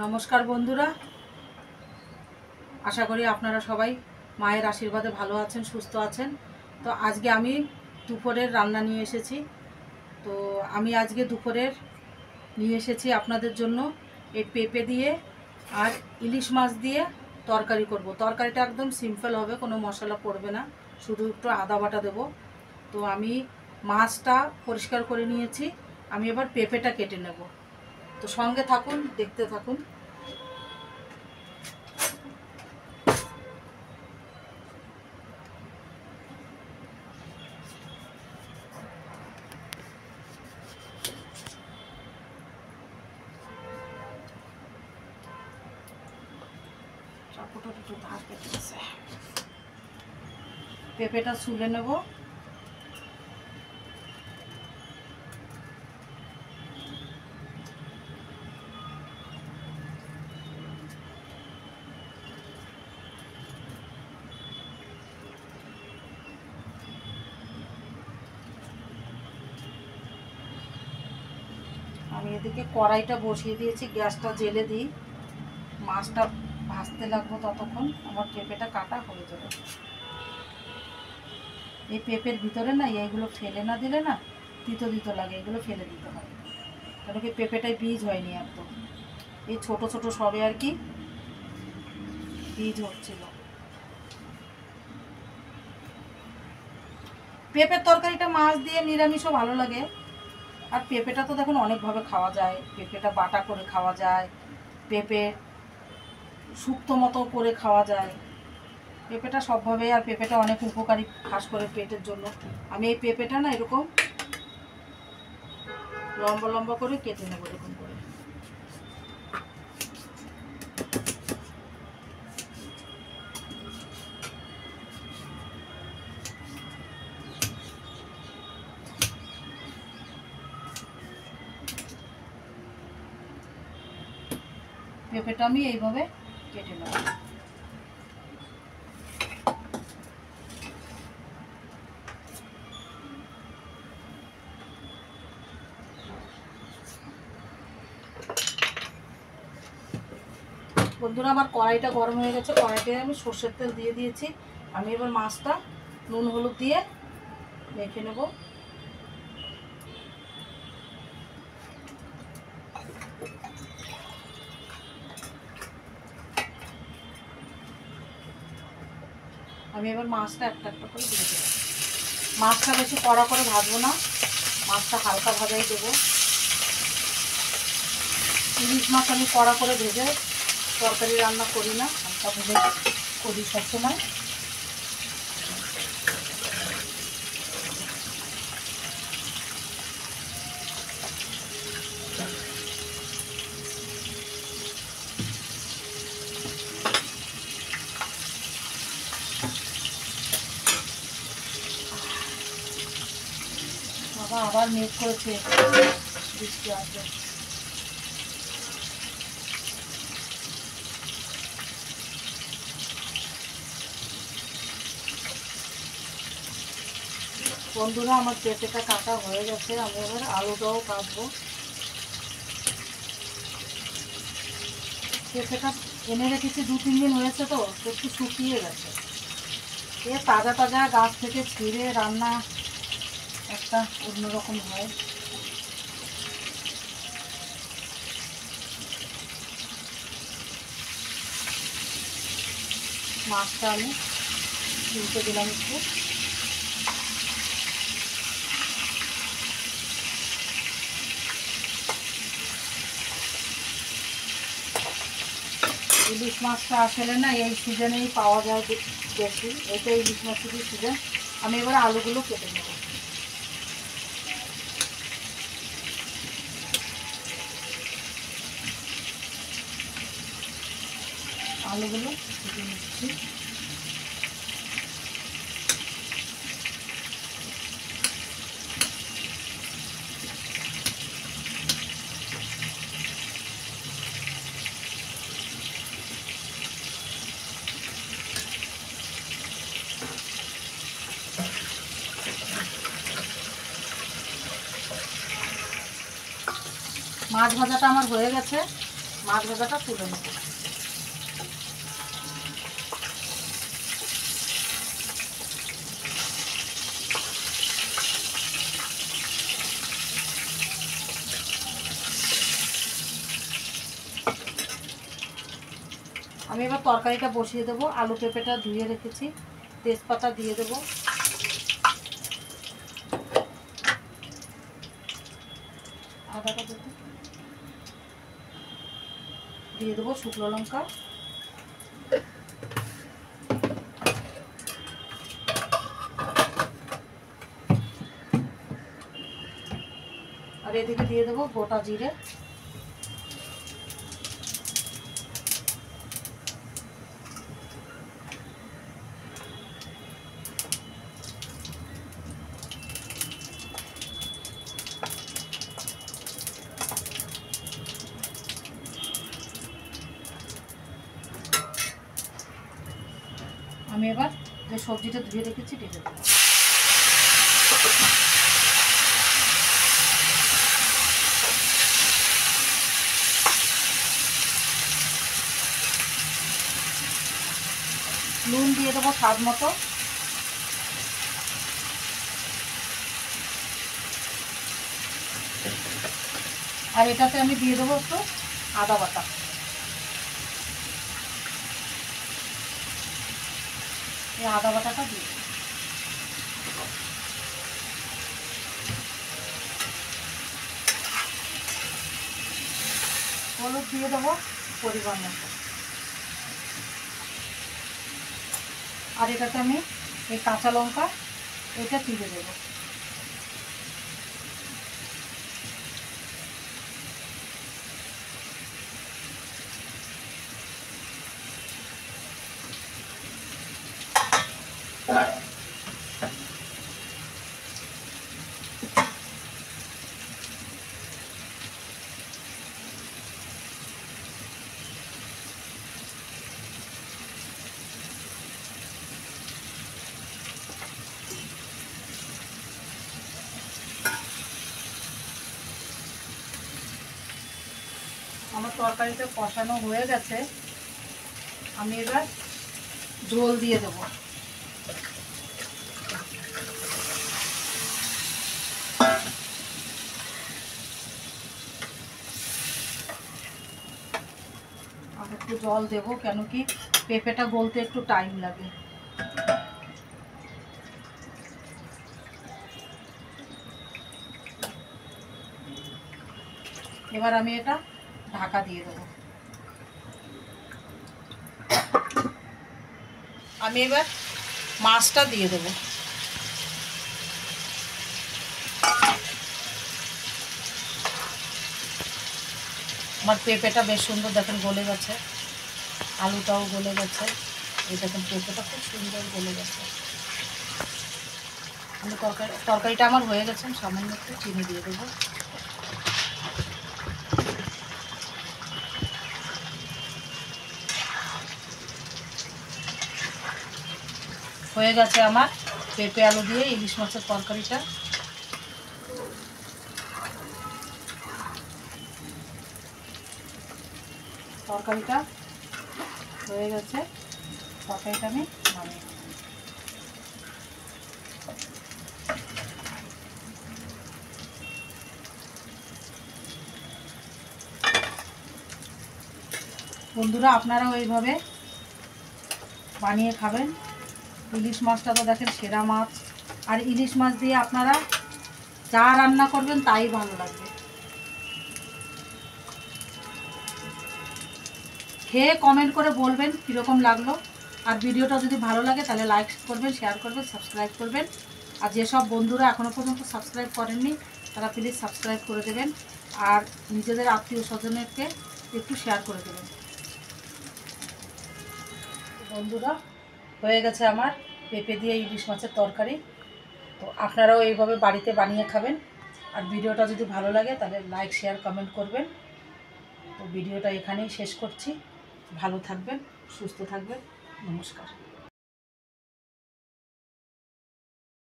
নমস্কার বন্ধুরা, আশা করি আপনারা সবাই মায়ের আশীর্বাদে ভালো আছেন, সুস্থ আছেন। তো আজকে আমি দুপুরের রান্না নিয়ে এসেছি। তো আমি আজকে দুপুরের নিয়ে এসেছি আপনাদের জন্য এই পেঁপে দিয়ে আর ইলিশ মাছ দিয়ে তরকারি করব। তরকারিটা একদম সিম্পল হবে, কোনো মশলা পড়বে না, শুধু একটু আদা বাটা দেবো। তো আমি মাছটা পরিষ্কার করে নিয়েছি, আমি এবার পেঁপেটা কেটে নেব। তো সঙ্গে থাকুন, দেখতে থাকুন। পেঁপেটা ছুলে নেব। আমি এদিকে কড়াইটা বসিয়ে দিয়েছি, গ্যাসটা জেলে দিই, মাছটা ভাজতে লাগবো, ততক্ষণ আমার পেঁপেটা কাটা হয়ে যাবে। এই পেঁপের ভিতরে না এইগুলো ফেলে না দিলে না তিতো তিতো লাগে, এগুলো ফেলে দিতে হয়, কারণ কি পেঁপেটায় বীজ হয়নি একদম, এই ছোট ছোট সবে আর কি বীজ হচ্ছিল। পেঁপের তরকারিটা মাছ দিয়ে নিরামিষও ভালো লাগে। আর পেঁপেটা তো দেখুন অনেকভাবে খাওয়া যায়, পেঁপেটা বাটা করে খাওয়া যায়, পেঁপে শুক্তো মতো করে খাওয়া যায়, পেঁপেটা সবভাবেই। আর পেঁপেটা অনেক উপকারী, খাস করে পেটের জন্য। আমি এই পেঁপেটা না এরকম লম্বা লম্বা করে কেটে নেবো, এরকম করে। পেঁপেটা আমি এইভাবে কেটে নেব। বন্ধুরা, আমার কড়াইটা গরম হয়ে গেছে, কড়াইতে আমি সর্ষের তেল দিয়ে দিয়েছি। আমি এবার মাছটা নুন হলুদ দিয়ে মেখে নেব। আমি এবার মাছটা একটা একটা করে দিয়ে দেবো। মাছটা বেশি কড়া করে ভাজবো না, মাছটা হালকা ভাজাই দেবো। ইলিশ মাছ আমি কড়া করে ভেজে তরকারি রান্না করি না, হালকা ভেজে করি সবসময়। বাবা আবার মেঘ করেছে, বৃষ্টি আসবে। বন্ধুরা, আমার পেঁপেটা কাটা হয়ে গেছে, আমি এবার আলুটাও কাটবো। পেঁপেটা এনে রেখেছি 2-3 দিন হয়েছে, তো একটু শুকিয়ে গেছে। এ তাজা তাজা গাছ থেকে ছিঁড়ে রান্না একটা অন্যরকম হয়। মাছটা আমি তুলতে দিলাম একটু। ইলিশ মাছটা আসলে না এই সিজনেই পাওয়া যায় বেশি, এটা ইলিশ মাছেরই সিজন। আমি এবার আলুগুলো কেটে নেব। আলুগুলো কেটে নিচ্ছি। মাছ ভাজাটা আমার হয়ে গেছে, মাছ ভাজাটা তুলে নেব। আমি এবার তরকারিটা বসিয়ে দেবো। আলু পেঁপেটা ধুয়ে রেখেছি, তেজপাতা দিয়ে দেবো, আদাটা দেবো, দিয়ে দেবো শুকনো লঙ্কা, আর এদিকে দিয়ে দেবো গোটা জিরে। আমি এবার যে সবজিটা ধুয়ে রেখেছি ঢেলে দেবো। নুন দিয়ে দেবো স্বাদ মতো, আর এটাতে আমি দিয়ে দেবো একটু আদা বাটা। এই আদা বাটাটা দিয়ে দেবো। হলুদ দিয়ে দেবো পরিমাণ মতো, আর এটাতে আমি এই কাঁচা লঙ্কা এটা চিড়ে দেবো। আমার তরকারিটা কষানো হয়ে গেছে, আমি এবার ঝোল দিয়ে দেবো। আর একটু জল দেবো, কেন কি পেঁপেটা গলতে একটু টাইম লাগে। এবার আমি এটা ঢাকা দিয়ে দেবো। আমি এবার মাছটা দিয়ে দেবো। আমার পেঁপেটা বেশ সুন্দর দেখেন গলে গেছে, আলুটাও গলে গেছে, এই দেখেন পেঁপেটা খুব সুন্দর গলে গেছে। আমি তরকারিটা আমার হয়ে গেছে, সামান্য একটু চিনি দিয়ে দেবো। হয়ে গেছে আমার পেঁপে আলু দিয়ে ইলিশ মাছের তরকারিটা। তরকারিটা হয়ে গেছে, তরকারিটা আমি নামিয়ে নেব। বন্ধুরা আপনারাও এইভাবে বানিয়ে খাবেন। ইলিশ মাছটা তো দেখেন সেরা মাছ, আর ইলিশ মাছ দিয়ে আপনারা যা রান্না করবেন তাই ভালো লাগবে। খেয়ে কমেন্ট করে বলবেন কীরকম লাগলো, আর ভিডিওটা যদি ভালো লাগে তাহলে লাইক করবেন, শেয়ার করবেন, সাবস্ক্রাইব করবেন। আর যেসব বন্ধুরা এখনও পর্যন্ত সাবস্ক্রাইব করেননি তারা প্লিজ সাবস্ক্রাইব করে দেবেন, আর নিজেদের আত্মীয় স্বজনেরকে একটু শেয়ার করে দেবেন। বন্ধুরা হয়ে গেছে আমার পেঁপে দিয়ে ইলিশ মাছের তরকারি। তো আপনারাও এইভাবে বাড়িতে বানিয়ে খাবেন, আর ভিডিওটা যদি ভালো লাগে তাহলে লাইক শেয়ার কমেন্ট করবেন। তো ভিডিওটা এখানেই শেষ করছি। ভালো থাকবেন, সুস্থ থাকবেন, নমস্কার।